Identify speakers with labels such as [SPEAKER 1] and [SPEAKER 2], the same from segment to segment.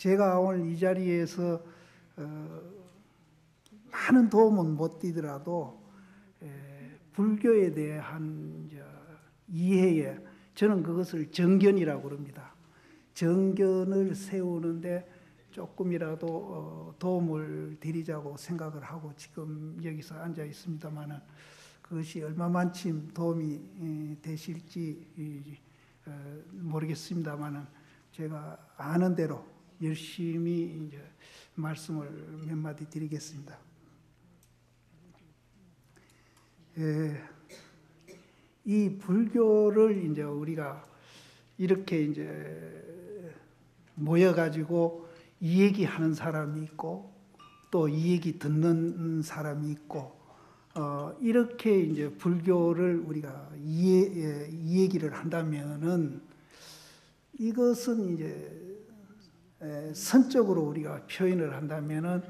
[SPEAKER 1] 제가 오늘 이 자리에서 많은 도움은 못 드리더라도 불교에 대한 이해에 저는 그것을 정견이라고 그럽니다. 정견을 세우는데 조금이라도 도움을 드리자고 생각을 하고 지금 여기서 앉아 있습니다만은 그것이 얼마만큼 도움이 되실지 모르겠습니다만은 제가 아는 대로 열심히 이제 말씀을 몇 마디 드리겠습니다. 이 불교를 이제 우리가 이렇게 이제 모여가지고 이 얘기하는 사람이 있고 또 이 얘기 듣는 사람이 있고 이렇게 이제 불교를 우리가 이 얘기를 한다면은 이것은 이제 선적으로 우리가 표현을 한다면은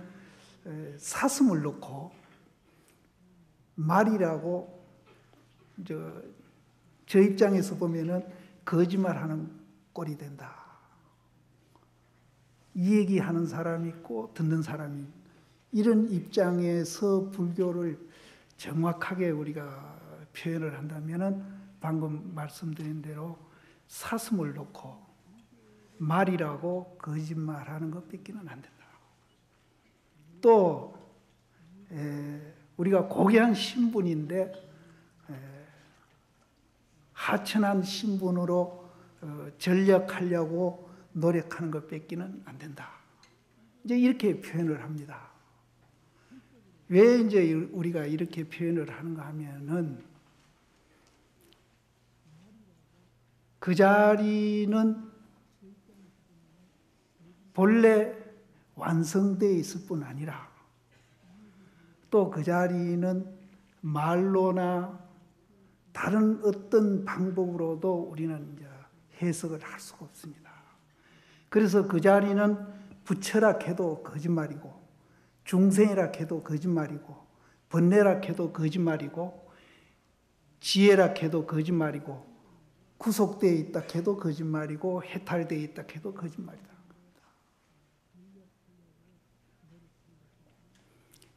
[SPEAKER 1] 사슴을 넣고 말이라고 저 입장에서 보면은 거짓말하는 꼴이 된다. 이 얘기하는 사람이 있고 듣는 사람이 이런 입장에서 불교를 정확하게 우리가 표현을 한다면은 방금 말씀드린 대로 사슴을 놓고 말이라고 거짓말하는 것 뺏기는 안 된다. 또 우리가 고귀한 신분인데 하천한 신분으로 전력하려고 노력하는 것 뺏기는 안 된다. 이제 이렇게 표현을 합니다. 왜 이제 우리가 이렇게 표현을 하는가 하면은 그 자리는 본래 완성되어 있을 뿐 아니라 또 그 자리는 말로나 다른 어떤 방법으로도 우리는 이제 해석을 할 수가 없습니다. 그래서 그 자리는 부처라 해도 거짓말이고 중생이라 해도 거짓말이고 번뇌라 해도 거짓말이고 지혜라 해도 거짓말이고 구속되어 있다 해도 거짓말이고 해탈되어 있다 해도 거짓말이다.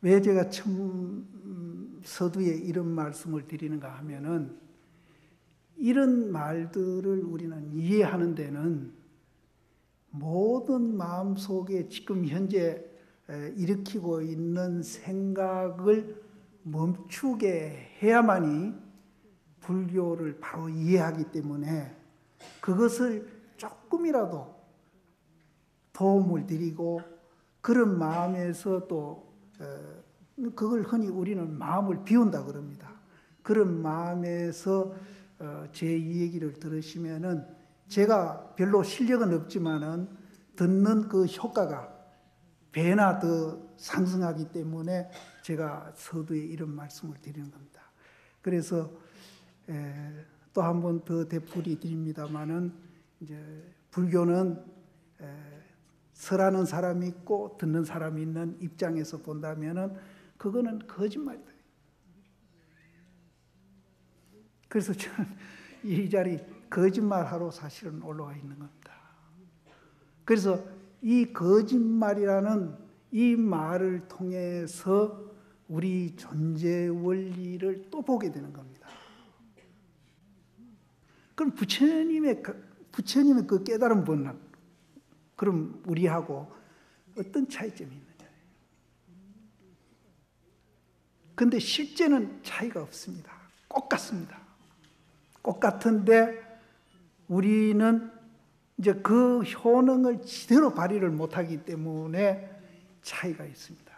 [SPEAKER 1] 왜 제가 처음 서두에 이런 말씀을 드리는가 하면은 이런 말들을 우리는 이해하는 데는 모든 마음속에 지금 현재 일으키고 있는 생각을 멈추게 해야만이 불교를 바로 이해하기 때문에 그것을 조금이라도 도움을 드리고 그런 마음에서 또 그걸 흔히 우리는 마음을 비운다 그럽니다. 그런 마음에서 제 이 얘기를 들으시면은 제가 별로 실력은 없지만은 듣는 그 효과가 배나 더 상승하기 때문에 제가 서두에 이런 말씀을 드리는 겁니다. 그래서 또 한 번 더 되풀이 드립니다만은 이제 불교는 설하는 사람이 있고 듣는 사람이 있는 입장에서 본다면은 그거는 거짓말이다. 그래서 저는 이 자리 거짓말하러 사실은 올라와 있는 겁니다. 그래서 이 거짓말이라는 이 말을 통해서 우리 존재 원리를 또 보게 되는 겁니다. 그럼 부처님의 그 깨달은 본능, 그럼 우리하고 어떤 차이점이 있느냐? 그런데 실제는 차이가 없습니다. 똑같습니다. 똑같은데 우리는 이제 그 효능을 제대로 발휘를 못하기 때문에 차이가 있습니다.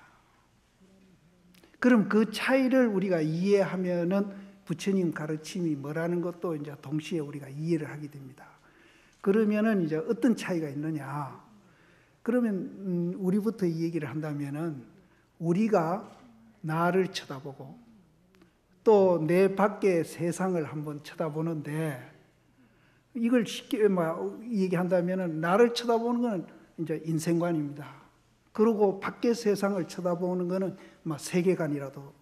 [SPEAKER 1] 그럼 그 차이를 우리가 이해하면은 부처님 가르침이 뭐라는 것도 이제 동시에 우리가 이해를 하게 됩니다. 그러면은 이제 어떤 차이가 있느냐? 그러면 우리부터 이 얘기를 한다면은 우리가 나를 쳐다보고 또 내 밖의 세상을 한번 쳐다보는데 이걸 쉽게 얘기한다면은 나를 쳐다보는 것은 이제 인생관입니다. 그리고 밖의 세상을 쳐다보는 것은 세계관이라도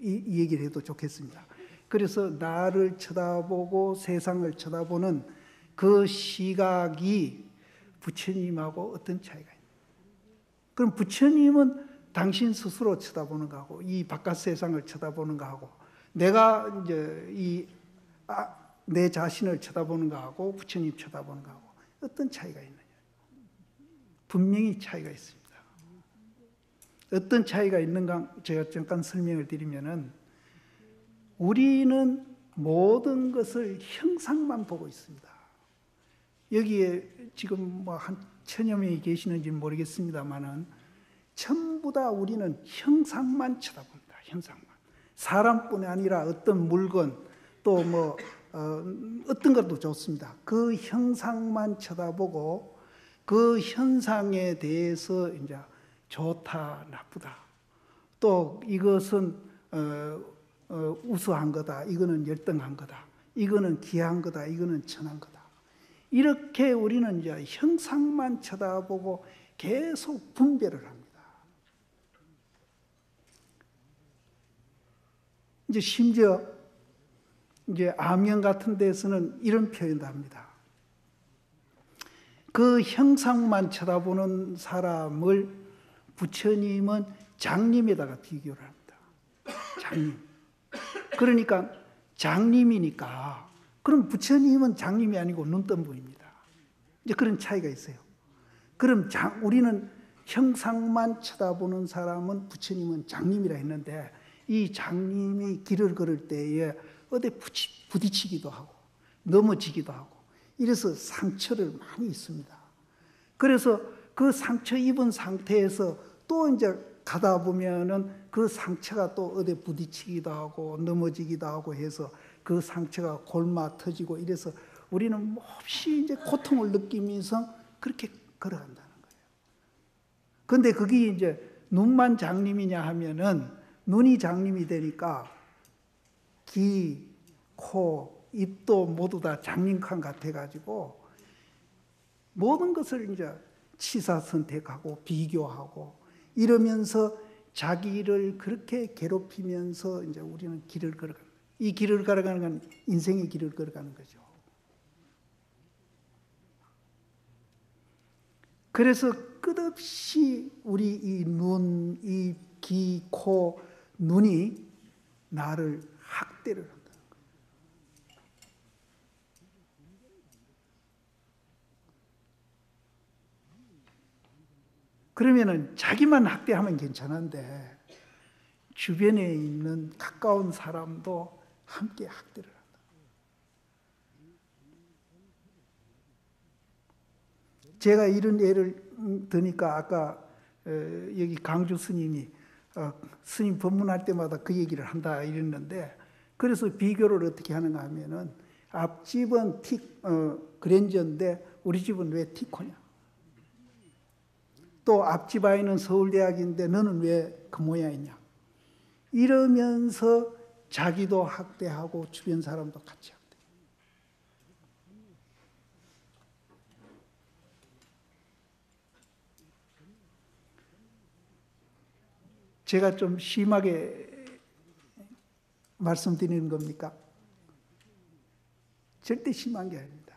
[SPEAKER 1] 이 얘기를 해도 좋겠습니다. 그래서 나를 쳐다보고 세상을 쳐다보는 그 시각이 부처님하고 어떤 차이가 있나? 그럼 부처님은 당신 스스로 쳐다보는 거하고 이 바깥 세상을 쳐다보는 거하고 내가 이제 내 자신을 쳐다보는 거하고 부처님 쳐다보는 거하고 어떤 차이가 있느냐? 분명히 차이가 있습니다. 어떤 차이가 있는가 제가 잠깐 설명을 드리면은 우리는 모든 것을 형상만 보고 있습니다. 여기에 지금 뭐 한 1000여 명이 계시는지 모르겠습니다만은 전부 다 우리는 형상만 쳐다봅니다. 형상만. 사람뿐이 아니라 어떤 물건 또 뭐 어떤 것도 좋습니다. 그 형상만 쳐다보고 그 현상에 대해서 이제 좋다, 나쁘다. 또 이것은 우수한 거다. 이거는 열등한 거다. 이거는 귀한 거다. 이거는 천한 거다. 이렇게 우리는 이제 형상만 쳐다보고 계속 분별을 합니다. 이제 심지어 이제 암영 같은 데서는 이런 표현도 합니다. 그 형상만 쳐다보는 사람을 부처님은 장님에다가 비교를 합니다. 장님. 그러니까 장님이니까 그럼 부처님은 장님이 아니고 눈뜬분입니다. 이제 그런 차이가 있어요. 그럼 우리는 형상만 쳐다보는 사람은 부처님은 장님이라 했는데 이 장님이 길을 걸을 때에 어디 부딪히기도 하고 넘어지기도 하고 이래서 상처를 많이 입습니다. 그래서 그 상처 입은 상태에서 또 이제 가다 보면은 그 상처가 또 어디 부딪히기도 하고 넘어지기도 하고 해서 그 상처가 골마 터지고 이래서 우리는 몹시 이제 고통을 느끼면서 그렇게 걸어간다는 거예요. 그런데 그게 이제 눈만 장님이냐 하면은 눈이 장님이 되니까 귀, 코, 입도 모두 다 장님칸 같아가지고 모든 것을 이제 치사 선택하고 비교하고 이러면서 자기를 그렇게 괴롭히면서 이제 우리는 길을 걸어가는 거예요. 이 길을 걸어가는 건 인생의 길을 걸어가는 거죠. 그래서 끝없이 우리 이 눈, 이 귀, 코, 눈이 나를 학대를 한다는 거예요. 그러면은 자기만 학대하면 괜찮은데 주변에 있는 가까운 사람도 함께 학대를 한다. 제가 이런 예를 드니까 아까 여기 강주 스님이 스님 법문할 때마다 그 얘기를 한다 이랬는데 그래서 비교를 어떻게 하는가 하면은 앞집은 그랜저인데 우리 집은 왜 티코냐? 또 앞집 아이는 서울대학인데 너는 왜 그 모양이냐? 이러면서 자기도 학대하고 주변 사람도 같이 학대. 제가 좀 심하게 말씀드리는 겁니까? 절대 심한 게 아닙니다.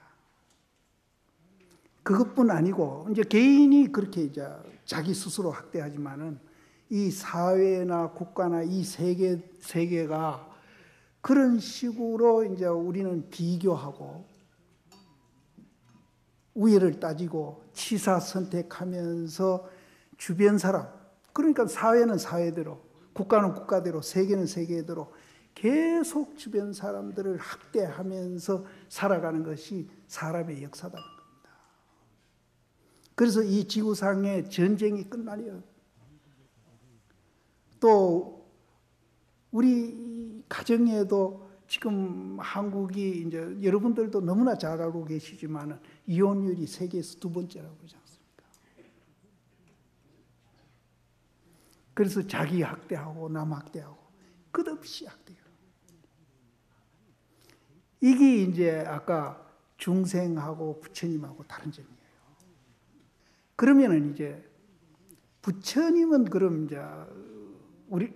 [SPEAKER 1] 그것뿐 아니고 이제 개인이 그렇게 이제 자기 스스로 학대하지만은 이 사회나 국가나 이 세계가 그런 식으로 이제 우리는 비교하고 우애를 따지고 치사 선택하면서 주변 사람, 그러니까 사회는 사회대로, 국가는 국가대로, 세계는 세계대로 계속 주변 사람들을 학대하면서 살아가는 것이 사람의 역사다는 겁니다. 그래서 이 지구상의 전쟁이 끝나려 또 우리 가정에도 지금 한국이 이제 여러분들도 너무나 잘 알고 계시지만은 이혼율이 세계에서 2번째라고 그러지 않습니까? 그래서 자기 학대하고 남 학대하고 끝없이 학대해요. 이게 이제 아까 중생하고 부처님하고 다른 점이에요. 그러면은 이제 부처님은 그럼 이제 우리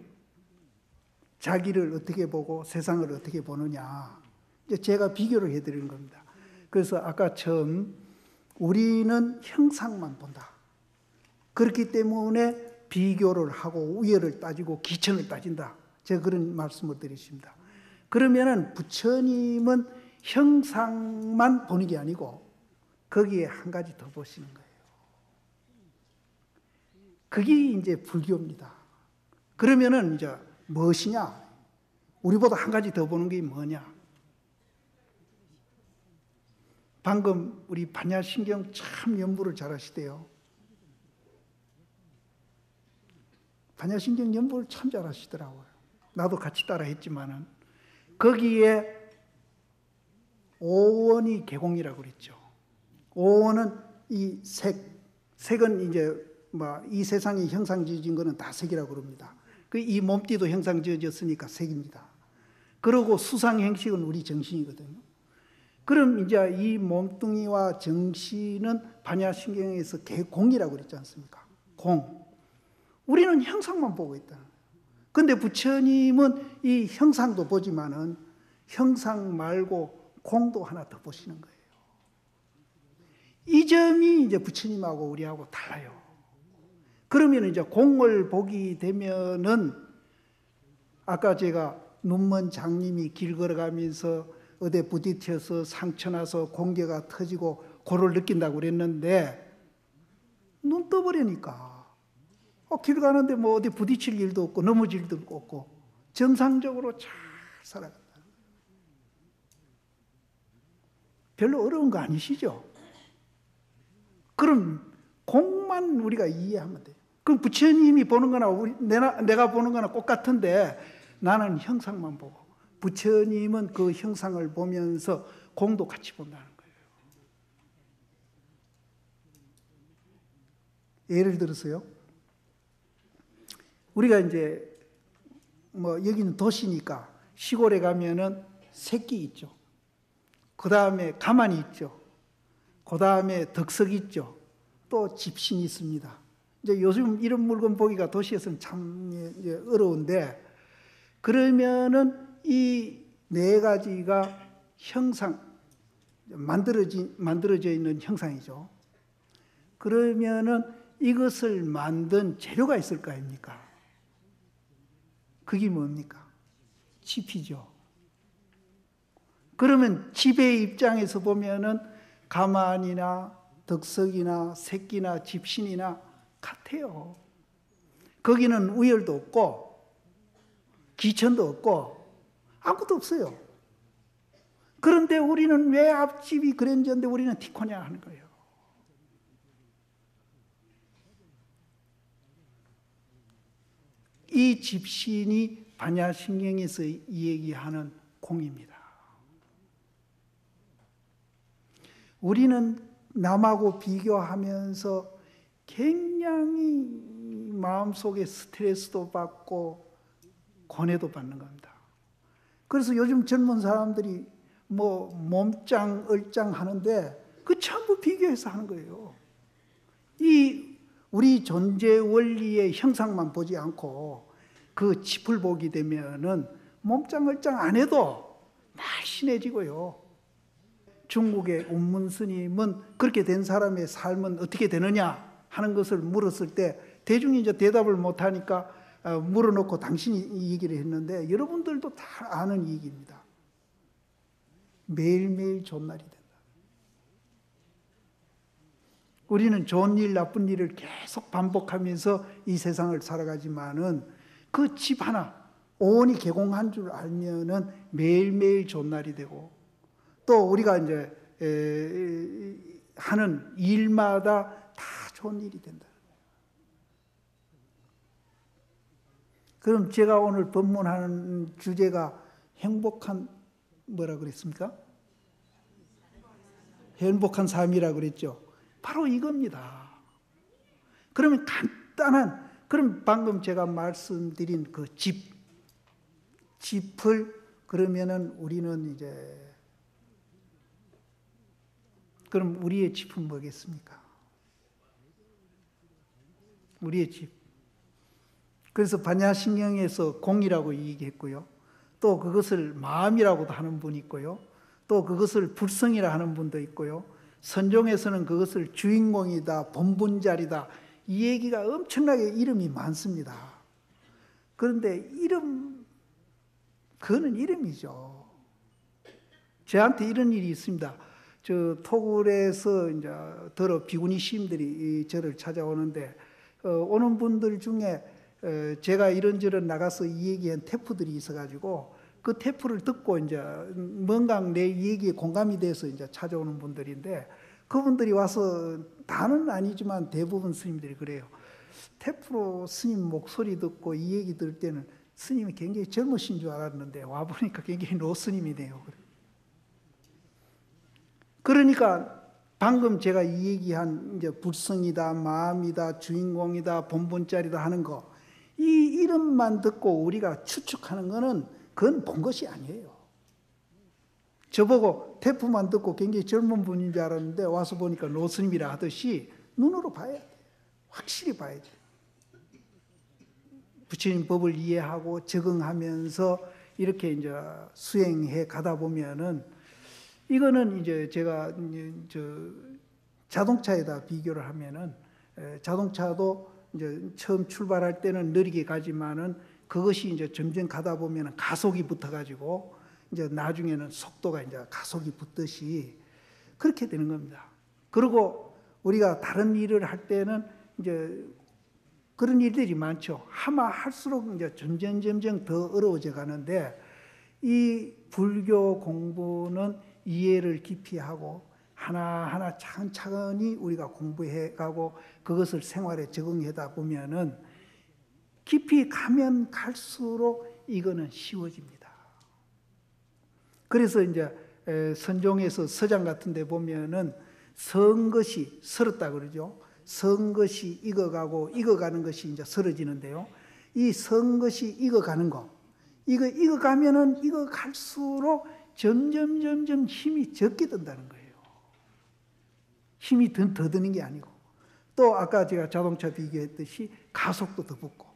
[SPEAKER 1] 자기를 어떻게 보고 세상을 어떻게 보느냐. 이제 제가 비교를 해드리는 겁니다. 그래서 아까 처음 우리는 형상만 본다. 그렇기 때문에 비교를 하고 우열을 따지고 기천을 따진다. 제가 그런 말씀을 드리십니다. 그러면은 부처님은 형상만 보는 게 아니고 거기에 한 가지 더 보시는 거예요. 그게 이제 불교입니다. 그러면은 이제 무엇이냐? 우리보다 한 가지 더 보는 게 뭐냐? 방금 우리 반야신경 참 연부를 잘하시대요. 반야신경 연부를 참 잘하시더라고요. 나도 같이 따라 했지만은 거기에 오원이 개공이라고 그랬죠. 오원은 이 색은 이제 이 세상이 형상 지어진 거는 다 색이라고 그럽니다. 이 몸띠도 형상 지어졌으니까 색입니다. 그리고 수상 행식은 우리 정신이거든요. 그럼 이제 이 몸뚱이와 정신은 반야신경에서 개공이라고 그랬지 않습니까? 공. 우리는 형상만 보고 있다. 근데 부처님은 이 형상도 보지만은 형상 말고 공도 하나 더 보시는 거예요. 이 점이 이제 부처님하고 우리하고 달라요. 그러면 이제 공을 보게 되면은 아까 제가 눈먼 장님이 길 걸어가면서 어디 부딪혀서 상처 나서 공기가 터지고 고를 느낀다고 그랬는데 눈 떠버리니까 길 가는데 어디 부딪힐 일도 없고 넘어질 일도 없고 정상적으로 잘 살아간다. 별로 어려운 거 아니시죠? 그럼 공만 우리가 이해하면 돼요. 그럼 부처님이 보는 거나 내가 보는 거나 똑같은데 나는 형상만 보고 부처님은 그 형상을 보면서 공도 같이 본다는 거예요. 예를 들어서요. 우리가 이제 여기는 도시니까 시골에 가면은 새끼 있죠. 그 다음에 가만이 있죠. 그 다음에 덕석이 있죠. 또 집신이 있습니다. 이제 요즘 이런 물건 보기가 도시에서는 참 어려운데 그러면은 이 네 가지가 형상 만들어져 있는 형상이죠. 그러면은 이것을 만든 재료가 있을 거 아닙니까? 그게 뭡니까? 집이죠. 그러면 집의 입장에서 보면은 가만이나 덕석이나 새끼나 집신이나 같아요. 거기는 우열도 없고 기천도 없고 아무것도 없어요. 그런데 우리는 왜 앞집이 그랜저인데 우리는 티코냐 하는 거예요. 이 집신이 반야신경에서 얘기하는 공입니다. 우리는 남하고 비교하면서 굉장히 마음속에 스트레스도 받고 고뇌도 받는 겁니다. 그래서 요즘 젊은 사람들이 몸짱, 얼짱 하는데 그 전부 비교해서 하는 거예요. 이 우리 존재 원리의 형상만 보지 않고 그 짚을 보게 되면은 몸짱, 얼짱 안 해도 날씬해지고요. 중국의 운문 스님은 그렇게 된 사람의 삶은 어떻게 되느냐 하는 것을 물었을 때 대중이 이제 대답을 못하니까 물어놓고 당신이 이 얘기를 했는데 여러분들도 다 아는 얘기입니다. 매일매일 좋은 날이 된다. 우리는 좋은 일, 나쁜 일을 계속 반복하면서 이 세상을 살아가지만은 그 집 하나 온이 개공한 줄 알면은 매일매일 좋은 날이 되고 또 우리가 이제 하는 일마다 다 좋은 일이 된다. 그럼 제가 오늘 법문하는 주제가 행복한 뭐라 그랬습니까? 행복한 삶이라 그랬죠. 바로 이겁니다. 그러면 간단한 그럼 방금 제가 말씀드린 그 집을 그러면은 우리는 이제 그럼 우리의 집은 뭐겠습니까? 우리의 집. 그래서 반야신경에서 공이라고 얘기했고요. 또 그것을 마음이라고도 하는 분이 있고요. 또 그것을 불성이라 하는 분도 있고요. 선종에서는 그것을 주인공이다, 본분자리다 이 얘기가 엄청나게 이름이 많습니다. 그런데 그거는 이름이죠. 저한테 이런 일이 있습니다. 저 토굴에서 이제 더러 비구니 시인들이 저를 찾아오는데 오는 분들 중에 제가 이런저런 나가서 이 얘기한 테프들이 있어가지고 그 테프를 듣고 이제 뭔가 내 얘기에 공감이 돼서 이제 찾아오는 분들인데 그분들이 와서 다는 아니지만 대부분 스님들이 그래요. 테프로 스님 목소리 듣고 이 얘기 들을 때는 스님이 굉장히 젊으신 줄 알았는데 와보니까 굉장히 노스님이네요. 그러니까 방금 제가 이 얘기한 이제 불성이다, 마음이다, 주인공이다, 본분짜리다 하는 거, 이 이름만 듣고 우리가 추측하는 거는 그건 본 것이 아니에요. 저보고 테프만 듣고 굉장히 젊은 분인 줄 알았는데 와서 보니까 노스님이라 하듯이 눈으로 봐야 돼. 확실히 봐야 돼. 부처님 법을 이해하고 적응하면서 이렇게 이제 수행해 가다 보면은 이거는 이제 제가 자동차에다 비교를 하면은 자동차도 이제 처음 출발할 때는 느리게 가지만은 그것이 이제 점점 가다 보면은 가속이 붙어가지고 이제 나중에는 속도가 이제 가속이 붙듯이 그렇게 되는 겁니다. 그리고 우리가 다른 일을 할 때는 이제 그런 일들이 많죠. 하마 할수록 이제 점점 더 어려워져 가는데 이 불교 공부는 이해를 깊이 하고 하나하나 차근차근히 우리가 공부해 가고 그것을 생활에 적응하다 보면은 깊이 가면 갈수록 이거는 쉬워집니다. 그래서 이제 선종에서 서장 같은 데 보면은 선 것이 설었다 그러죠. 선 것이 익어가고 익어가는 것이 이제 설어지는데요. 이 선 것이 익어가는 거, 익어가면은 익어갈수록 점점 힘이 적게 든다는 거예요. 힘이 더 드는 게 아니고 또 아까 제가 자동차 비교했듯이 가속도 더 붙고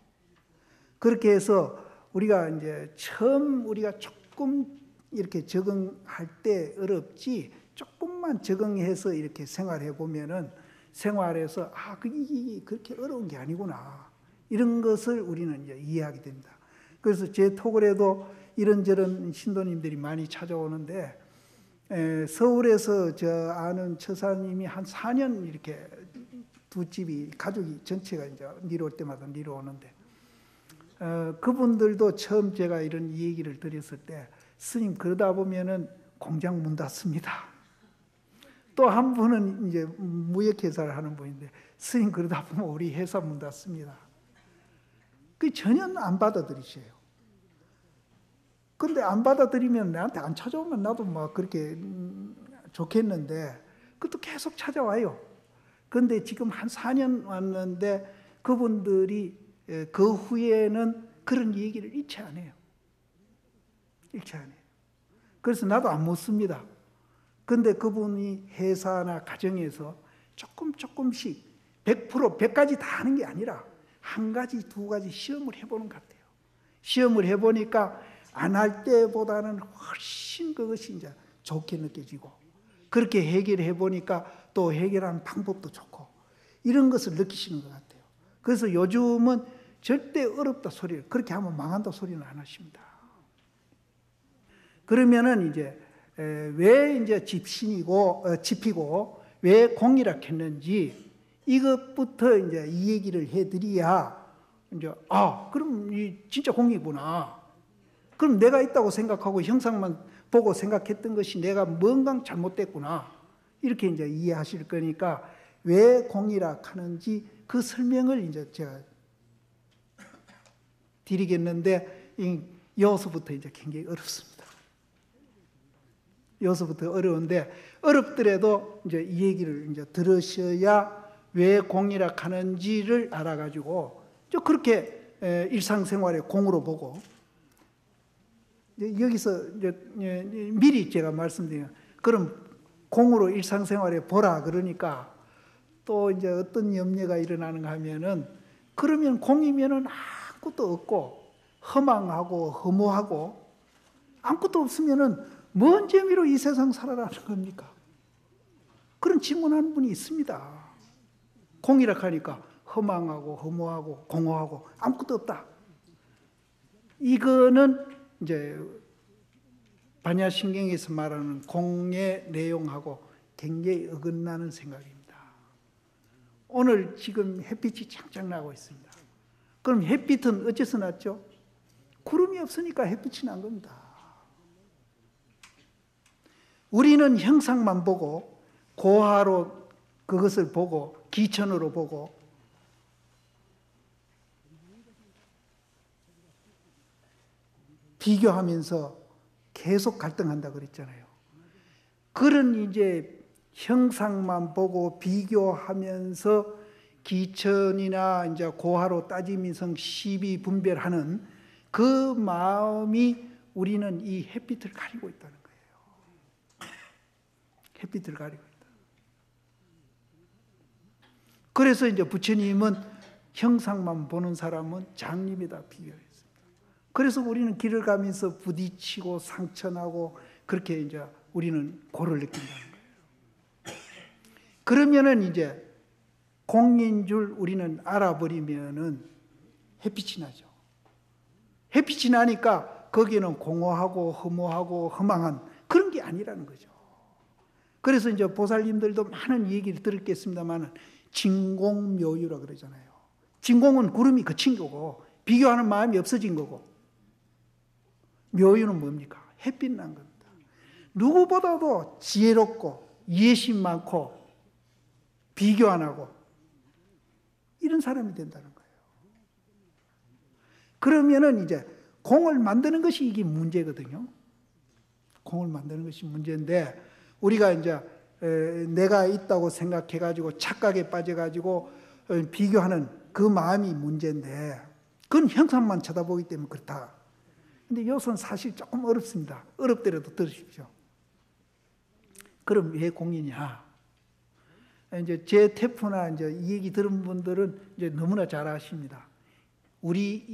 [SPEAKER 1] 그렇게 해서 우리가 이제 처음 우리가 조금 이렇게 적응할 때 어렵지 조금만 적응해서 이렇게 생활해 보면은 생활에서 그게 그렇게 어려운 게 아니구나 이런 것을 우리는 이제 이해하게 됩니다. 그래서 제 토굴에도 이런저런 신도님들이 많이 찾아오는데 서울에서 저 아는 처사님이 한 4년 이렇게 두 집이 가족이 전체가 이제 내려올 때마다 내려오는데 그분들도 처음 제가 이런 얘기를 드렸을 때 스님 그러다 보면은 공장 문 닫습니다. 또 한 분은 이제 무역회사를 하는 분인데 스님 그러다 보면 우리 회사 문 닫습니다. 그 전혀 안 받아들이셔요. 근데 안 받아들이면 나한테 안 찾아오면 나도 막 그렇게 좋겠는데 그것도 계속 찾아와요. 근데 지금 한 4년 왔는데 그분들이 그 후에는 그런 얘기를 일체 안 해요. 일체 안 해요. 그래서 나도 안 묻습니다. 근데 그분이 회사나 가정에서 조금씩 100%, 100가지 다 하는 게 아니라 한 가지, 두 가지 시험을 해보는 것 같아요. 시험을 해보니까 안 할 때보다는 훨씬 그것이 이제 좋게 느껴지고 그렇게 해결해 보니까 또 해결하는 방법도 좋고 이런 것을 느끼시는 것 같아요. 그래서 요즘은 절대 어렵다 소리를 그렇게 하면 망한다 소리는 안 하십니다. 그러면은 이제 왜 이제 집이고 왜 공이라 했는지 이것부터 이제 이 얘기를 해드려야 이제 그럼 이 진짜 공이구나. 그럼 내가 있다고 생각하고 형상만 보고 생각했던 것이 내가 뭔가 잘못됐구나. 이렇게 이제 이해하실 거니까 왜 공이라 하는지 그 설명을 이제 제가 드리겠는데 여기서부터 이제 굉장히 어렵습니다. 여기서부터 어려운데 어렵더라도 이제 이 얘기를 이제 들으셔야 왜 공이라 하는지를 알아가지고 그렇게 일상생활에 공으로 보고 여기서 이제 미리 제가 말씀드려요. 그럼 공으로 일상생활에 보라 그러니까 또 이제 어떤 염려가 일어나는가 하면은 그러면 공이면은 아무것도 없고 허망하고 허무하고 아무것도 없으면은 뭔 재미로 이 세상 살아라는 겁니까? 그런 질문하는 분이 있습니다. 공이라 하니까 허망하고 허무하고 공허하고 아무것도 없다. 이거는 이제 반야신경에서 말하는 공의 내용하고 굉장히 어긋나는 생각입니다. 오늘 지금 햇빛이 창창 나고 있습니다. 그럼 햇빛은 어째서 났죠? 구름이 없으니까 햇빛이 난 겁니다. 우리는 형상만 보고 고하로 그것을 보고 기천으로 보고 비교하면서 계속 갈등한다 그랬잖아요. 그런 이제 형상만 보고 비교하면서 기천이나 이제 고하로 따지면서 시비 분별하는 그 마음이 우리는 이 햇빛을 가리고 있다는 거예요. 햇빛을 가리고 있다. 그래서 이제 부처님은 형상만 보는 사람은 장님이다 비교했습니다. 그래서 우리는 길을 가면서 부딪히고 상처나고 그렇게 이제 우리는 고를 느낀다는 거예요. 그러면은 이제 공인 줄 우리는 알아버리면은 햇빛이 나죠. 햇빛이 나니까 거기는 공허하고 허무하고 허망한 그런 게 아니라는 거죠. 그래서 이제 보살님들도 많은 얘기를 들었겠습니다만 진공묘유라 그러잖아요. 진공은 구름이 그친 거고 비교하는 마음이 없어진 거고 묘유는 뭡니까? 햇빛 난 겁니다. 누구보다도 지혜롭고 이해심 많고 비교 안 하고 이런 사람이 된다는 거예요. 그러면은 이제 공을 만드는 것이 이게 문제거든요. 공을 만드는 것이 문제인데 우리가 이제 내가 있다고 생각해가지고 착각에 빠져가지고 비교하는 그 마음이 문제인데 그건 형상만 쳐다보기 때문에 그렇다. 근데 이것은 사실 조금 어렵습니다. 어렵더라도 들으십시오. 그럼 왜 공이냐? 이제 제 테프나 이제 이 얘기 들은 분들은 이제 너무나 잘 아십니다. 우리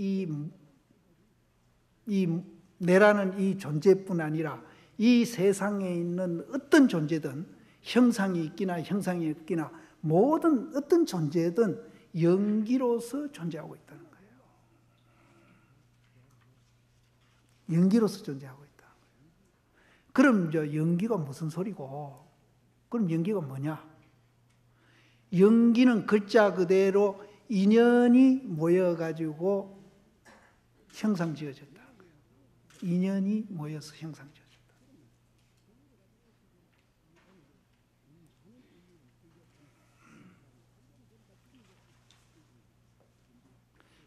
[SPEAKER 1] 이 내라는 이 존재뿐 아니라 이 세상에 있는 어떤 존재든 형상이 있기나 형상이 없기나 모든 어떤 존재든 연기로서 존재하고 있다는 거예요. 연기로서 존재하고 있다. 그럼 저 연기가 무슨 소리고? 그럼 연기가 뭐냐? 연기는 글자 그대로 인연이 모여가지고 형상 지어졌다는 거예요. 인연이 모여서 형상 지어졌다.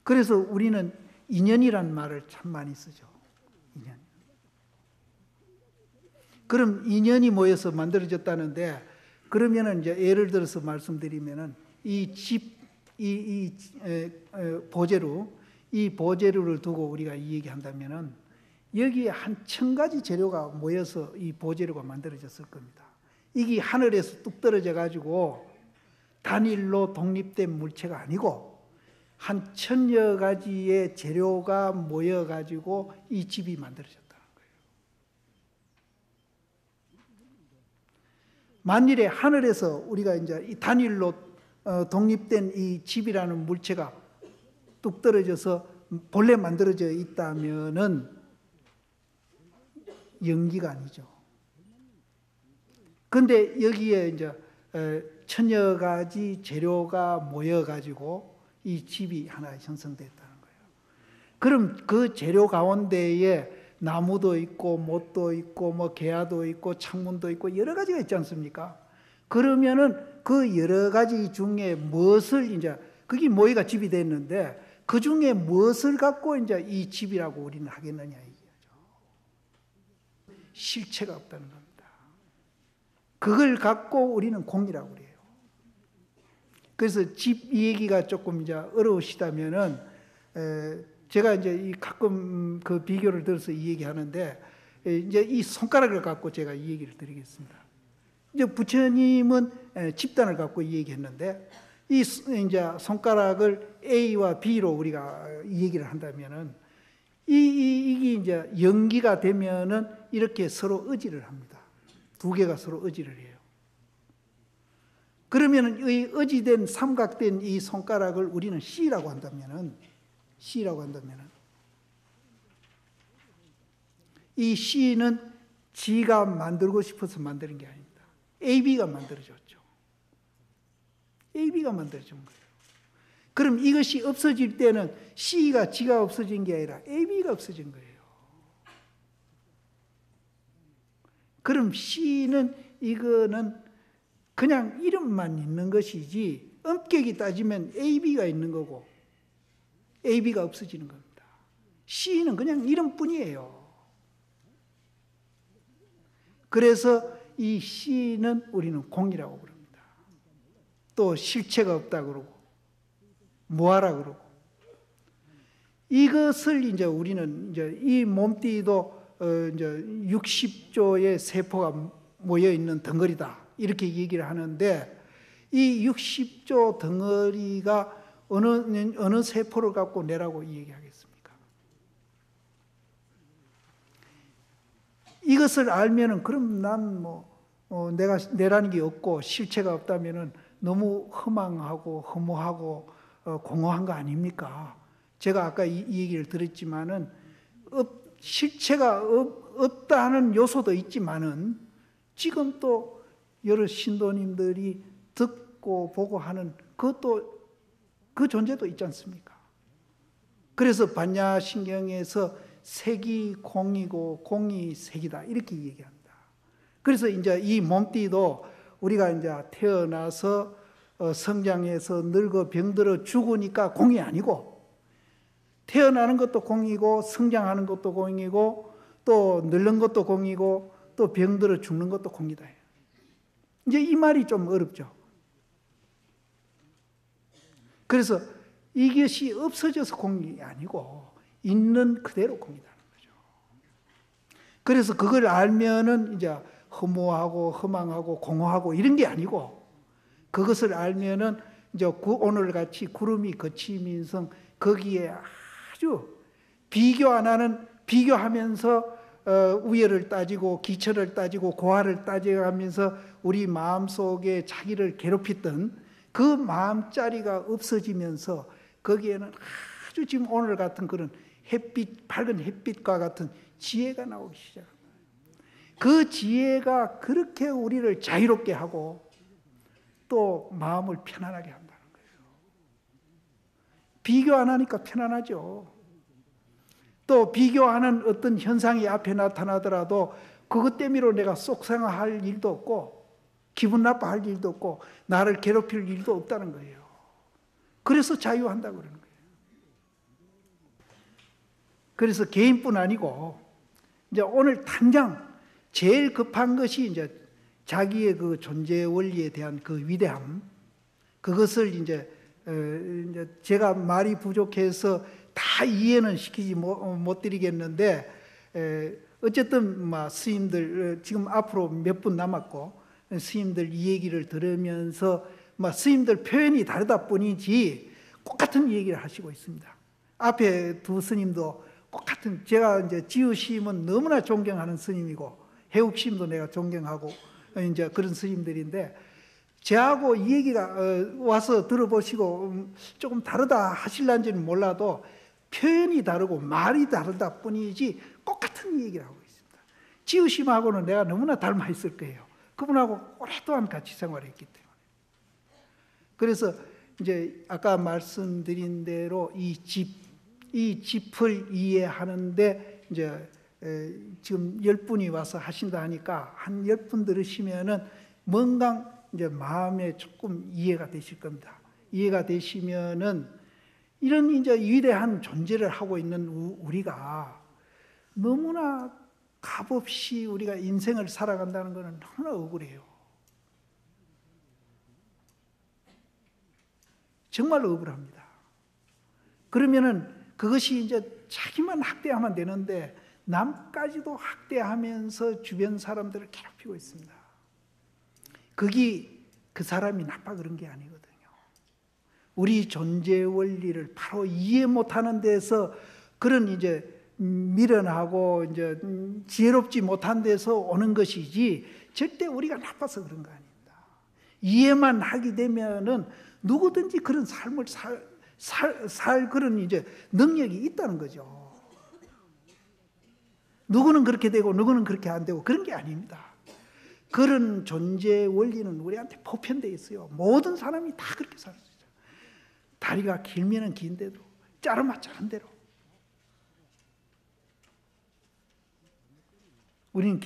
[SPEAKER 1] 그래서 우리는 인연이란 말을 참 많이 쓰죠. 인연. 그럼 인연이 모여서 만들어졌다는데 그러면은 이제 예를 들어서 말씀드리면은 이 보재루, 이 보재루를 두고 우리가 이 얘기한다면은 여기에 한 1000가지 재료가 모여서 이 보재루가 만들어졌을 겁니다. 이게 하늘에서 뚝 떨어져 가지고 단일로 독립된 물체가 아니고 한 1000여 가지의 재료가 모여 가지고 이 집이 만들어졌다는 거예요. 만일에 하늘에서 우리가 이제 이 단일로 독립된 이 집이라는 물체가 뚝 떨어져서 본래 만들어져 있다면은 연기가 아니죠. 근데 여기에 이제 1000여 가지 재료가 모여 가지고 이 집이 하나 형성됐다는 거예요. 그럼 그 재료 가운데에 나무도 있고 못도 있고 뭐 개야도 있고 창문도 있고 여러 가지가 있지 않습니까? 그러면은 그 여러 가지 중에 무엇을 이제 그게 모여가 집이 됐는데 그 중에 무엇을 갖고 이제 이 집이라고 우리는 하겠느냐 이거죠. 실체가 없다는 겁니다. 그걸 갖고 우리는 공이라고 그래요. 그래서 집 이 얘기가 조금 이제 어려우시다면은 제가 이제 이 가끔 그 비교를 들어서 이 얘기하는데 이제 이 손가락을 갖고 제가 이 얘기를 드리겠습니다. 이제 부처님은 집단을 갖고 이 얘기했는데 이 이제 손가락을 A와 B로 우리가 이 얘기를 한다면은 이게 이제 연기가 되면은 이렇게 서로 의지를 합니다. 두 개가 서로 의지를 해요. 그러면 이 어지된 삼각된 이 손가락을 우리는 C라고 한다면은 이 C는 지가 만들고 싶어서 만드는 게 아닙니다. AB가 만들어졌죠. AB가 만들어진 거예요. 그럼 이것이 없어질 때는 C가 지가 없어진 게 아니라 AB가 없어진 거예요. 그럼 C는 이거는 그냥 이름만 있는 것이지 엄격히 따지면 AB가 있는 거고 AB가 없어지는 겁니다. C는 그냥 이름뿐이에요. 그래서 이 C는 우리는 공이라고 부릅니다. 또 실체가 없다 그러고 무하라 그러고 이것을 이제 우리는 이제 이 몸띠도 이제 60조의 세포가 모여 있는 덩어리다 이렇게 얘기를 하는데 이 60조 덩어리가 어느 세포를 갖고 내라고 얘기하겠습니까? 이것을 알면은 그럼 난 내가 내라는 게 없고 실체가 없다면은 너무 허망하고 허무하고 공허한 거 아닙니까? 제가 아까 이 얘기를 들었지만은 실체가 없다는 요소도 있지만은 지금 또 여러 신도님들이 듣고 보고 하는 그것도 그 존재도 있지 않습니까? 그래서 반야신경에서 색이 공이고 공이 색이다 이렇게 얘기합니다. 그래서 이제 이 몸띠도 우리가 이제 태어나서 성장해서 늙어 병들어 죽으니까 공이 아니고 태어나는 것도 공이고 성장하는 것도 공이고 또 늙는 것도 공이고 또 병들어 죽는 것도 공이다. 이제 이 말이 좀 어렵죠. 그래서 이것이 없어져서 공이 아니고 있는 그대로 공이라는 거죠. 그래서 그걸 알면은 이제 허무하고 허망하고 공허하고 이런 게 아니고 그것을 알면은 이제 오늘 같이 구름이 거치면서 거기에 아주 비교 안 하는 비교하면서 우열을 따지고 기철을 따지고 고하를 따져가면서 우리 마음속에 자기를 괴롭혔던 그 마음자리가 없어지면서 거기에는 아주 지금 오늘 같은 그런 햇빛, 밝은 햇빛과 같은 지혜가 나오기 시작합니다. 그 지혜가 그렇게 우리를 자유롭게 하고 또 마음을 편안하게 한다는 거예요. 비교 안 하니까 편안하죠. 또 비교하는 어떤 현상이 앞에 나타나더라도 그것 때문에 내가 속상할 일도 없고 기분 나빠할 일도 없고 나를 괴롭힐 일도 없다는 거예요. 그래서 자유한다고 그러는 거예요. 그래서 개인뿐 아니고 이제 오늘 당장 제일 급한 것이 이제 자기의 그 존재 원리에 대한 그 위대함, 그것을 이제 제가 말이 부족해서 다 이해는 시키지 못 드리겠는데 어쨌든 스님들 지금 앞으로 몇 분 남았고 스님들 이 얘기를 들으면서 스님들 표현이 다르다 뿐이지 똑같은 얘기를 하시고 있습니다. 앞에 두 스님도 똑같은, 제가 이제 지우심은 너무나 존경하는 스님이고 해욱심도 내가 존경하고 이제 그런 스님들인데 저하고 이 얘기가 와서 들어보시고 조금 다르다 하실란지는 몰라도 표현이 다르고 말이 다르다 뿐이지 똑같은 얘기를 하고 있습니다. 지우심하고는 내가 너무나 닮아 있을 거예요. 그분하고 오랫동안 같이 생활했기 때문에. 그래서 이제 아까 말씀드린 대로 이 집을 이해하는데 이제 지금 10분이 와서 하신다 하니까 한 10분 들으시면은 뭔가 이제 마음에 조금 이해가 되실 겁니다. 이해가 되시면은 이런 이제 위대한 존재를 하고 있는 우리가 너무나 값없이 우리가 인생을 살아간다는 것은 너무나 억울해요. 정말 억울합니다. 그러면은 그것이 이제 자기만 학대하면 되는데 남까지도 학대하면서 주변 사람들을 괴롭히고 있습니다. 그게 그 사람이 나빠 그런 게 아니거든요. 우리 존재 원리를 바로 이해 못하는 데서 그런 이제 미련하고 이제 지혜롭지 못한 데서 오는 것이지 절대 우리가 나빠서 그런 거 아닙니다. 이해만 하게 되면은 누구든지 그런 삶을 살 그런 이제 능력이 있다는 거죠. 누구는 그렇게 되고 누구는 그렇게 안 되고 그런 게 아닙니다. 그런 존재 원리는 우리한테 보편되어 있어요. 모든 사람이 다 그렇게 살 수 있어요. 다리가 길면은 긴 대로, 자르면 자른 대로. 우리는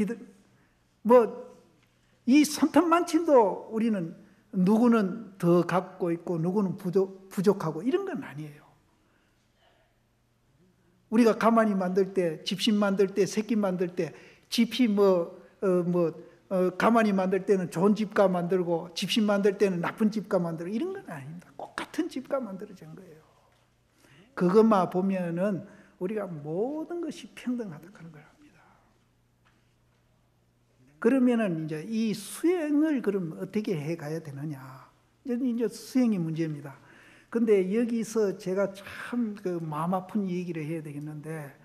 [SPEAKER 1] 이 손톱만침도 우리는 누구는 더 갖고 있고 누구는 부족하고 이런 건 아니에요. 우리가 가만히 만들 때, 집신 만들 때, 새끼 만들 때, 집이 가만히 만들 때는 좋은 집가 만들고 집신 만들 때는 나쁜 집가 만들고 이런 건 아닙니다. 똑같은 집가 만들어진 거예요. 그것만 보면은 우리가 모든 것이 평등하다 하는 걸 합니다. 그러면은 이제 이 수행을 그럼 어떻게 해 가야 되느냐? 이제 수행이 문제입니다. 근데 여기서 제가 참 마음 아픈 얘기를 해야 되겠는데,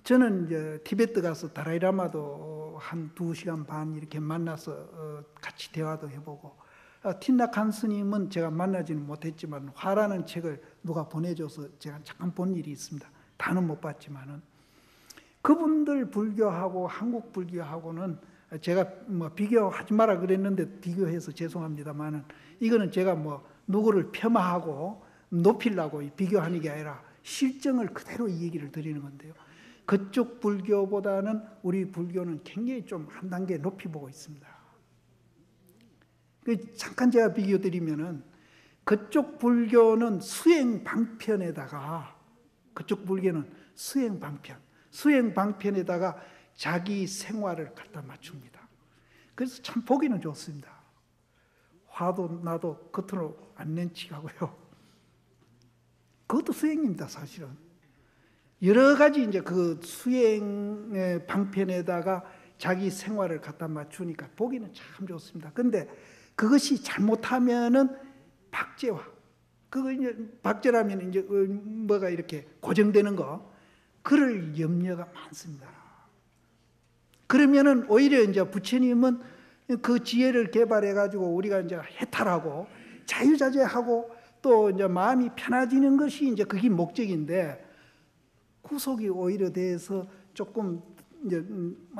[SPEAKER 1] 저는 이제 티베트 가서 다라이라마도 한 2시간 반 이렇게 만나서 같이 대화도 해보고, 틴나칸 스님은 제가 만나지는 못했지만 화라는 책을 누가 보내줘서 제가 잠깐 본 일이 있습니다. 다는 못 봤지만은 그분들 불교하고 한국 불교하고는 제가 비교하지 마라 그랬는데 비교해서 죄송합니다만은 이거는 제가 누구를 폄하하고 높이려고 비교하는 게 아니라 실정을 그대로 이 얘기를 드리는 건데요. 그쪽 불교보다는 우리 불교는 굉장히 좀 한 단계 높이 보고 있습니다. 잠깐 제가 비교 드리면은 그쪽 불교는 수행 방편에다가 수행 방편에다가 자기 생활을 갖다 맞춥니다. 그래서 참 보기는 좋습니다. 화도 나도 겉으로 안 낸 척하고요. 그것도 수행입니다, 사실은. 여러 가지 이제 그 수행의 방편에다가 자기 생활을 갖다 맞추니까 보기는 참 좋습니다. 근데 그것이 잘못하면은 박제화. 그거 이제 박제라면 이제 뭐가 이렇게 고정되는 거, 그럴 염려가 많습니다. 그러면은 오히려 이제 부처님은 그 지혜를 개발해 가지고 우리가 이제 해탈하고 자유자재하고 또 이제 마음이 편해지는 것이 이제 그게 목적인데, 구속이 오히려 돼서 조금 이제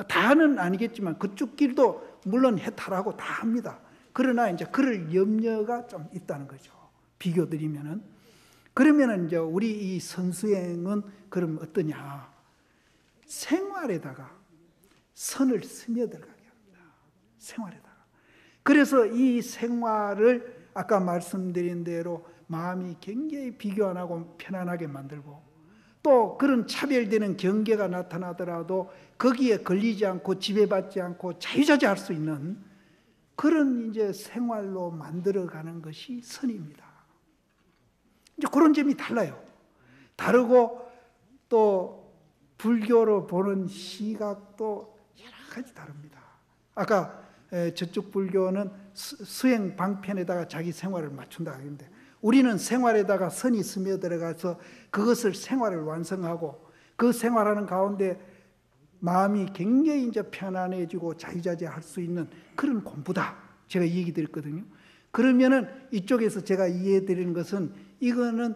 [SPEAKER 1] 다는 아니겠지만 그쪽 길도 물론 해탈하고 다 합니다. 그러나 이제 그럴 염려가 좀 있다는 거죠. 비교 드리면은. 그러면은 이제 우리 이 선수행은 그럼 어떠냐? 생활에다가 선을 스며들게 합니다. 생활에다가. 그래서 이 생활을 아까 말씀드린 대로 마음이 굉장히 비교 안 하고 편안하게 만들고, 또 그런 차별되는 경계가 나타나더라도 거기에 걸리지 않고 지배받지 않고 자유자재할 수 있는 그런 이제 생활로 만들어가는 것이 선입니다. 이제 그런 점이 달라요. 다르고 또 불교로 보는 시각도 여러 가지 다릅니다. 아까 저쪽 불교는 수행 방편에다가 자기 생활을 맞춘다 하는데, 우리는 생활에다가 선이 스며들어가서 그것을 생활을 완성하고 그 생활하는 가운데 마음이 굉장히 이제 편안해지고 자유자재할 수 있는 그런 공부다. 제가 얘기 드렸거든요. 그러면은 이쪽에서 제가 이해해 드리는 것은, 이거는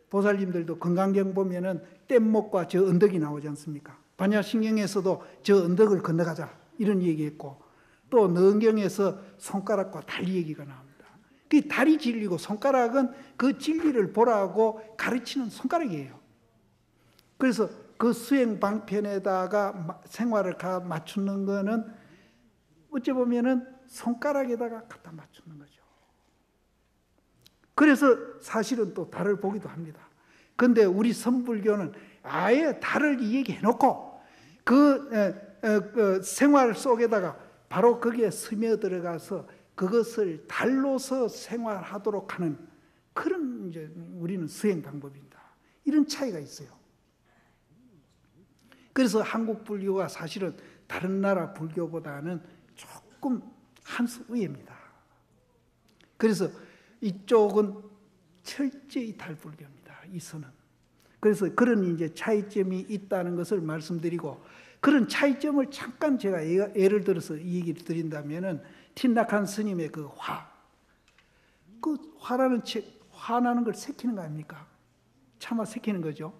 [SPEAKER 1] 보살님들도 건강경 보면은 뗏목과 저 언덕이 나오지 않습니까? 반야신경에서도 저 언덕을 건너가자 이런 얘기했고, 또 너은경에서 손가락과 다리 얘기가 나옵니다. 그 다리 진리고 손가락은 그 진리를 보라고 가르치는 손가락이에요. 그래서 그 수행 방편에다가 생활을 맞추는 거는 어찌 보면은 손가락에다가 갖다 맞추는 거죠. 그래서 사실은 또 달을 보기도 합니다. 근데 우리 선불교는 아예 달을 얘기해 놓고 그 생활 속에다가 바로 거기에 스며들어가서 그것을 달로서 생활하도록 하는 그런 이제 우리는 수행 방법입니다. 이런 차이가 있어요. 그래서 한국 불교가 사실은 다른 나라 불교보다는 조금 한 수 위입니다. 그래서 이쪽은 철저히 달불교입니다. 이 선은. 그래서 그런 이제 차이점이 있다는 것을 말씀드리고, 그런 차이점을 잠깐 제가 예를 들어서 이 얘기를 드린다면은, 틴낙한 스님의 그 화라는 화나는 걸 새키는 거 아닙니까? 차마 새키는 거죠.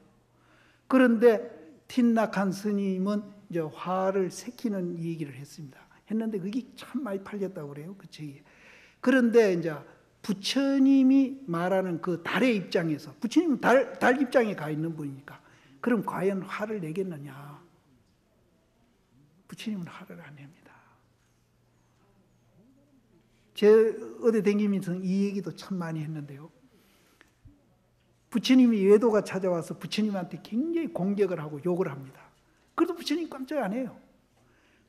[SPEAKER 1] 그런데 틴낙한 스님은 이제 화를 새키는 얘기를 했는데 그게 참 많이 팔렸다고 그래요, 그 책이. 그런데 이제 부처님이 말하는 그 달의 입장에서, 부처님은 달 입장에 가 있는 분이니까, 그럼 과연 화를 내겠느냐? 부처님은 화를 안 냅니다. 제 어디 댕기면서 이 얘기도 참 많이 했는데요. 부처님이 외도가 찾아와서 부처님한테 굉장히 공격을 하고 욕을 합니다. 그래도 부처님 깜짝 안 해요.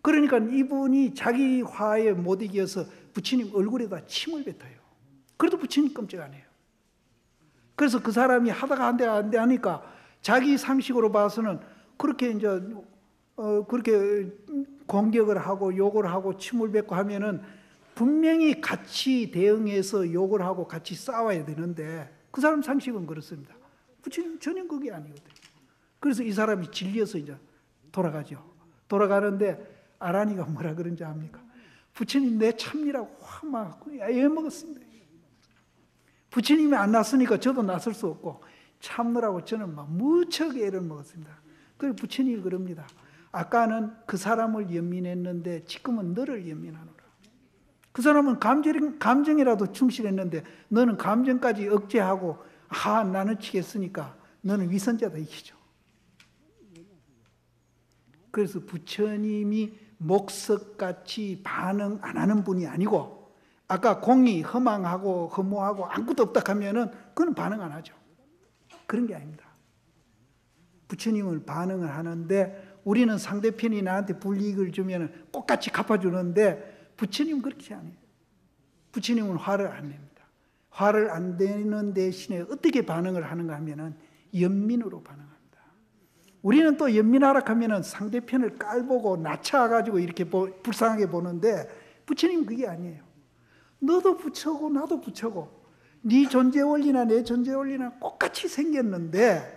[SPEAKER 1] 그러니까 이분이 자기 화에 못 이겨서 부처님 얼굴에다 침을 뱉어요. 그래도 부처님 깜짝 안 해요. 그래서 그 사람이 하다가 안 돼 하니까 자기 상식으로 봐서는 그렇게 이제 그렇게 공격을 하고 욕을 하고 침을 뱉고 하면은 분명히 같이 대응해서 욕을 하고 같이 싸워야 되는데 그 사람 상식은 그렇습니다. 부처님 전혀 그게 아니거든요. 그래서 이 사람이 질려서 이제 돌아가죠. 돌아가는데 아라니가 뭐라 그런지 압니까? 부처님 내 참이라고 막 애먹었습니다. 부처님이 안 났으니까 저도 나설 수 없고 참느라고 저는 막 무척 애를 먹었습니다. 그래서 부처님이 그럽니다. 아까는 그 사람을 연민했는데 지금은 너를 연민하노라. 그 사람은 감정이라도 충실했는데 너는 감정까지 억제하고 나는 치겠으니까 너는 위선자다 이기죠. 그래서 부처님이 목석같이 반응 안 하는 분이 아니고 아까 공이 허망하고 허무하고 아무것도 없다 하면은 그건 반응 안 하죠. 그런 게 아닙니다. 부처님은 반응을 하는데 우리는 상대편이 나한테 불이익을 주면 똑같이 갚아주는데 부처님은 그렇게 안 해요. 부처님은 화를 안 냅니다. 화를 안 내는 대신에 어떻게 반응을 하는가 하면은 연민으로 반응합니다. 우리는 또 연민하라 하면은 상대편을 깔보고 낮춰가지고 이렇게 불쌍하게 보는데 부처님은 그게 아니에요. 너도 부처고 나도 부처고 네 존재 원리나 내 존재 원리나 똑같이 생겼는데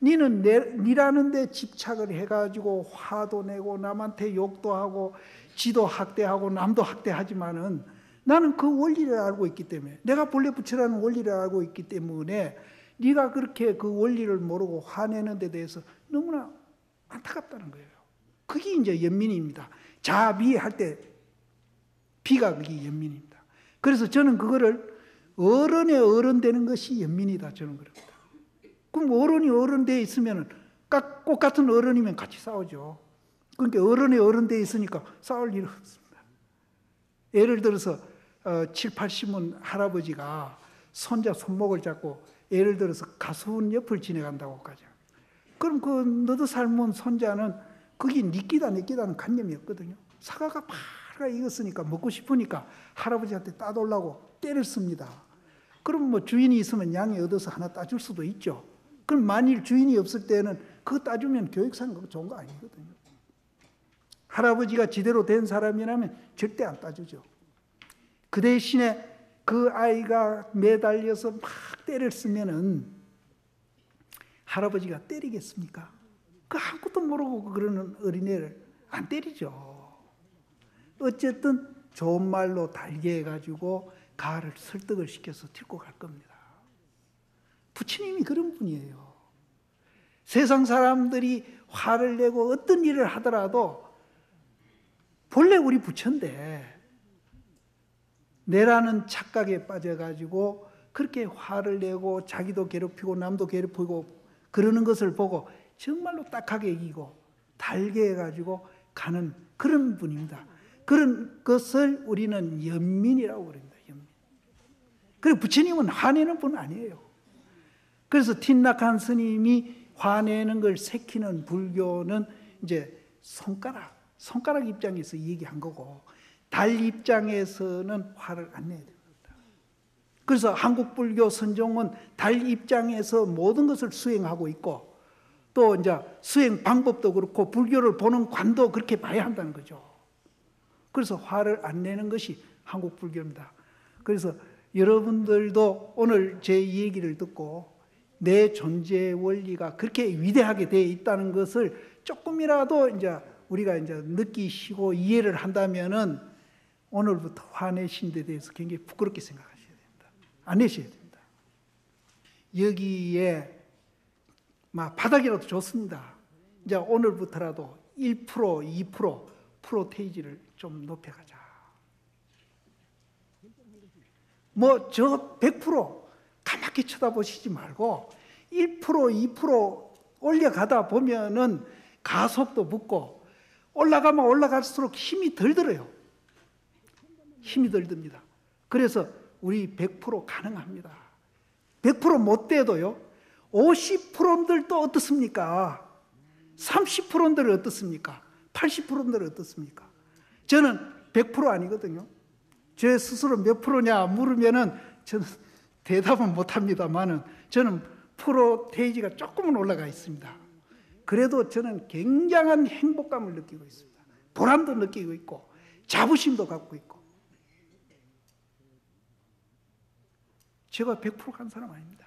[SPEAKER 1] 니는 니라는 데 집착을 해가지고 화도 내고 남한테 욕도 하고 지도 학대하고 남도 학대하지만은 나는 그 원리를 알고 있기 때문에 내가 본래 부처라는 원리를 알고 있기 때문에 네가 그렇게 그 원리를 모르고 화내는 데 대해서 너무나 안타깝다는 거예요. 그게 이제 연민입니다. 자비할 때 비가 그게 연민입니다. 그래서 저는 그거를 어른의 어른 되는 것이 연민이다 저는 그럽니다. 그럼 어른이 어른 돼 있으면 꽃 같은 어른이면 같이 싸우죠. 그러니까 어른의 어른 돼 있으니까 싸울 일은 없습니다. 예를 들어서 7, 80은 할아버지가 손자 손목을 잡고 예를 들어서 가수원 옆을 지나간다고 하죠. 그럼 그 너도 삶은 손자는 그게 네 끼다 내 끼다는 관념이 없거든요. 사과가 파랗게 익었으니까 먹고 싶으니까 할아버지한테 따돌라고 때를 씁니다. 그럼 뭐 주인이 있으면 양이 얻어서 하나 따줄 수도 있죠. 그럼 만일 주인이 없을 때는 그거 따주면 교육상 좋은 거 아니거든요. 할아버지가 제대로 된 사람이라면 절대 안 따주죠. 그 대신에 그 아이가 매달려서 막 때를 쓰면은 할아버지가 때리겠습니까? 그 아무것도 모르고 그러는 어린애를 안 때리죠. 어쨌든 좋은 말로 달게 해가지고 가를 설득을 시켜서 데리고 갈 겁니다. 부처님이 그런 분이에요. 세상 사람들이 화를 내고 어떤 일을 하더라도 본래 우리 부처인데 내라는 착각에 빠져가지고 그렇게 화를 내고 자기도 괴롭히고 남도 괴롭히고 그러는 것을 보고 정말로 딱하게 이기고 달게 해가지고 가는 그런 분입니다. 그런 것을 우리는 연민이라고 그럽니다. 연민. 그리고 부처님은 화내는 분 아니에요. 그래서 틴낙한 스님이 화내는 걸 새키는 불교는 이제 손가락 입장에서 얘기한 거고 달 입장에서는 화를 안 내야 됩니다. 그래서 한국 불교 선종은 달 입장에서 모든 것을 수행하고 있고 또 이제 수행 방법도 그렇고 불교를 보는 관도 그렇게 봐야 한다는 거죠. 그래서 화를 안 내는 것이 한국 불교입니다. 그래서 여러분들도 오늘 제 얘기를 듣고 내 존재 원리가 그렇게 위대하게 되어 있다는 것을 조금이라도 이제 우리가 이제 느끼시고 이해를 한다면은 오늘부터 화내신 데 대해서 굉장히 부끄럽게 생각하셔야 됩니다. 안 내셔야 됩니다. 여기에 막 바닥이라도 좋습니다. 이제 오늘부터라도 1%, 2% 프로테이지를 좀 높여가자. 뭐 저 100% 가만히 쳐다보시지 말고 1%, 2% 올려가다 보면은 가속도 붙고 올라가면 올라갈수록 힘이 덜 들어요. 힘이 덜 듭니다. 그래서 우리 100% 가능합니다. 100%못 돼도요. 50%들도 어떻습니까? 30%들은 어떻습니까? 80%들은 어떻습니까? 저는 100% 아니거든요. 제 스스로 몇 프로냐 물으면은 저는 대답은 못합니다만은 저는 프로테이지가 조금은 올라가 있습니다. 그래도 저는 굉장한 행복감을 느끼고 있습니다. 보람도 느끼고 있고 자부심도 갖고 있고. 제가 100%간 사람 아닙니다.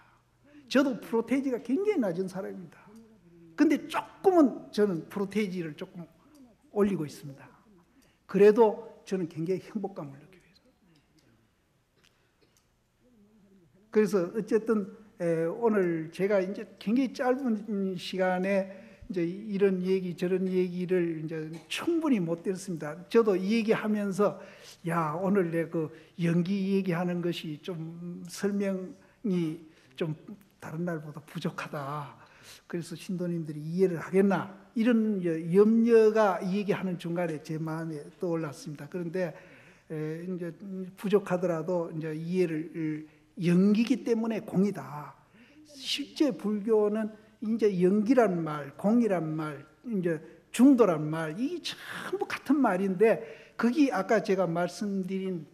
[SPEAKER 1] 저도 프로테이지가 굉장히 낮은 사람입니다. 근데 조금은 저는 프로테이지를 조금 올리고 있습니다. 그래도 저는 굉장히 행복감을 느끼고 있습니다. 그래서 어쨌든 오늘 제가 이제 굉장히 짧은 시간에 이제 이런 얘기 저런 얘기를 이제 충분히 못 들었습니다. 저도 이 얘기하면서 야 오늘 내 그 연기 얘기하는 것이 좀 설명이 좀 다른 날보다 부족하다. 그래서 신도님들이 이해를 하겠나 이런 염려가 이 얘기하는 중간에 제 마음에 떠올랐습니다. 그런데 이제 부족하더라도 이제 이해를 연기기 때문에 공이다. 실제 불교는 이제 연기란 말, 공이란 말, 이제 중도란 말, 이게 전부 같은 말인데, 거기 아까 제가 말씀드린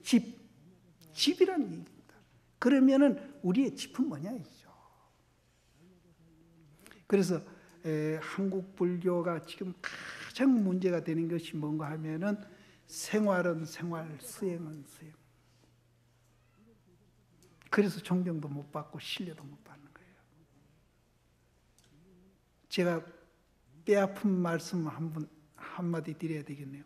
[SPEAKER 1] 집이라는 얘기입니다. 그러면은 우리의 집은 뭐냐 이죠. 그래서 한국 불교가 지금 가장 문제가 되는 것이 뭔가 하면은 생활은 생활, 수행은 수행. 그래서 존경도 못 받고 신뢰도 못 받는 거예요. 제가 뼈아픈 말씀 한마디 드려야 되겠네요.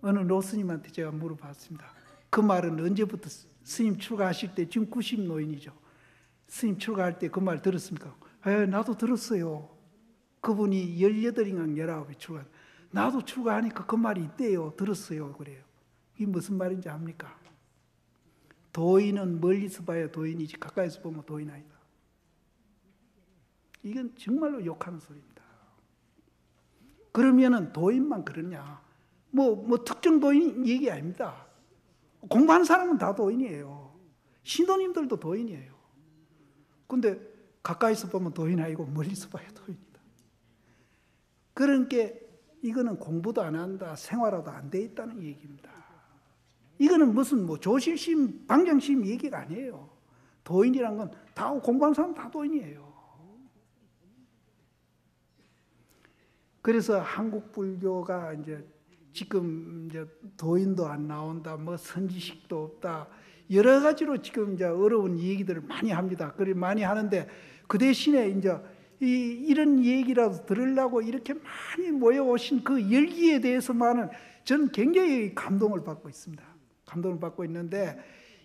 [SPEAKER 1] 어느 노스님한테 제가 물어봤습니다. 그 말은 언제부터 스님 출가하실 때 지금 90노인이죠. 스님 출가할 때 그 말 들었습니까? 나도 들었어요. 그분이 18인가 19에 출가. 나도 출가하니까 그 말이 있대요. 들었어요. 그래요. 이게 무슨 말인지 압니까? 도인은 멀리서 봐야 도인이지 가까이서 보면 도인 아니다. 이건 정말로 욕하는 소리입니다. 그러면은 도인만 그러냐? 뭐 특정 도인 얘기 아닙니다. 공부하는 사람은 다 도인이에요. 신도님들도 도인이에요. 근데 가까이서 보면 도인 아니고 멀리서 봐야 도인이다. 그러니까 이거는 공부도 안 한다, 생활화도 안 돼 있다는 얘기입니다. 이거는 무슨 뭐 조실심, 방정심 얘기가 아니에요. 도인이란 건 다 공부하는 사람 다 도인이에요. 그래서 한국 불교가 이제 지금 이제 도인도 안 나온다, 뭐 선지식도 없다, 여러 가지로 지금 이제 어려운 얘기들을 많이 합니다. 그래 많이 하는데 그 대신에 이제 이런 얘기라도 들으려고 이렇게 많이 모여오신 그 열기에 대해서만은 저는 굉장히 감동을 받고 있습니다. 감동을 받고 있는데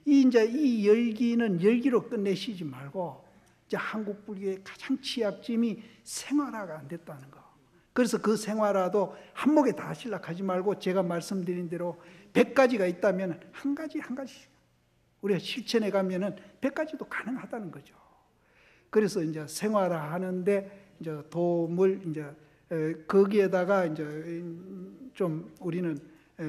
[SPEAKER 1] 이제 이 열기는 열기로 끝내시지 말고 이제 한국 불교의 가장 취약점이 생활화가 안 됐다는 거. 그래서 그 생활화도 한목에 다 하시려고 말고 제가 말씀드린 대로 100가지가 있다면 한 가지 우리가 실천해 가면은 100가지도 가능하다는 거죠. 그래서 이제 생활화하는데 이제 도움을 이제 거기에다가 이제 좀 우리는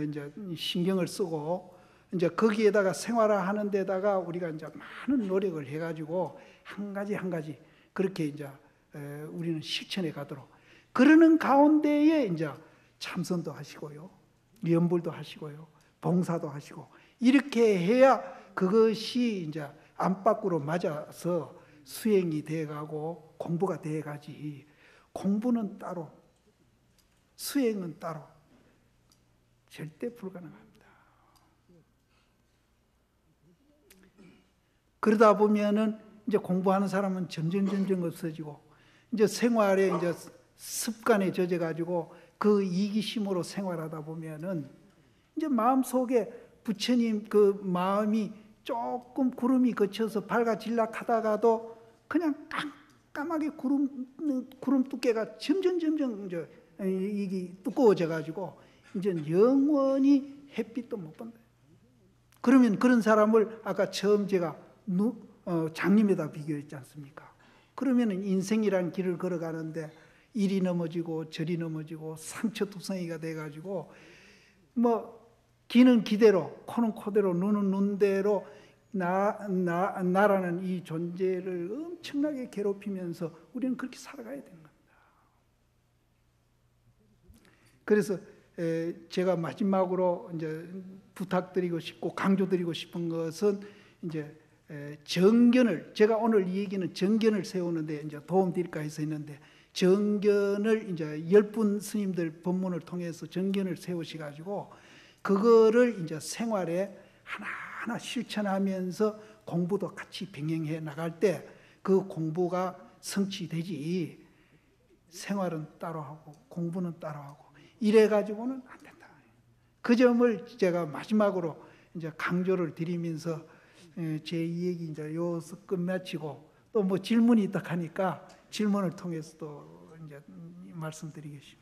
[SPEAKER 1] 이제 신경을 쓰고 이제 거기에다가 생활화하는 데다가 우리가 이제 많은 노력을 해가지고 한 가지 그렇게 이제 우리는 실천해 가도록 그러는 가운데에 이제 참선도 하시고요, 연불도 하시고요, 봉사도 하시고 이렇게 해야 그것이 이제 안팎으로 맞아서 수행이 돼가고 공부가 돼가지. 공부는 따로, 수행은 따로 절대 불가능합니다. 그러다 보면은 이제 공부하는 사람은 점점 없어지고 이제 생활에 이제 습관에 젖어가지고 그 이기심으로 생활하다 보면은 이제 마음속에 부처님 그 마음이 조금 구름이 거쳐서 밝아질락하다가도 그냥 깜깜하게 구름 두께가 점점 이제 이게 두꺼워져 가지고 이제 영원히 햇빛도 못 본다. 그러면 그런 사람을 아까 처음 제가 장님에다 비교했지 않습니까? 그러면은 인생이란 길을 걸어가는데 이리 넘어지고 저리 넘어지고 상처투성이가 돼가지고 뭐 귀는 귀대로 코는 코대로 눈은 눈대로 나라는 이 존재를 엄청나게 괴롭히면서 우리는 그렇게 살아가야 되는 겁니다. 그래서 제가 마지막으로 이제 부탁드리고 싶고 강조드리고 싶은 것은 이제 정견을, 제가 오늘 이 얘기는 정견을 세우는데 이제 도움드릴까 해서 했는데, 정견을 이제 10분 스님들 법문을 통해서 정견을 세우셔가지고 그거를 이제 생활에 하나하나 실천하면서 공부도 같이 병행해 나갈 때 그 공부가 성취되지, 생활은 따로 하고 공부는 따로 하고 이래 가지고는 안 된다. 그 점을 제가 마지막으로 이제 강조를 드리면서 제 이 얘기 이제 여기서 끝마치고 또 뭐 질문이 있다 하니까 질문을 통해서 또 이제 말씀드리겠습니다.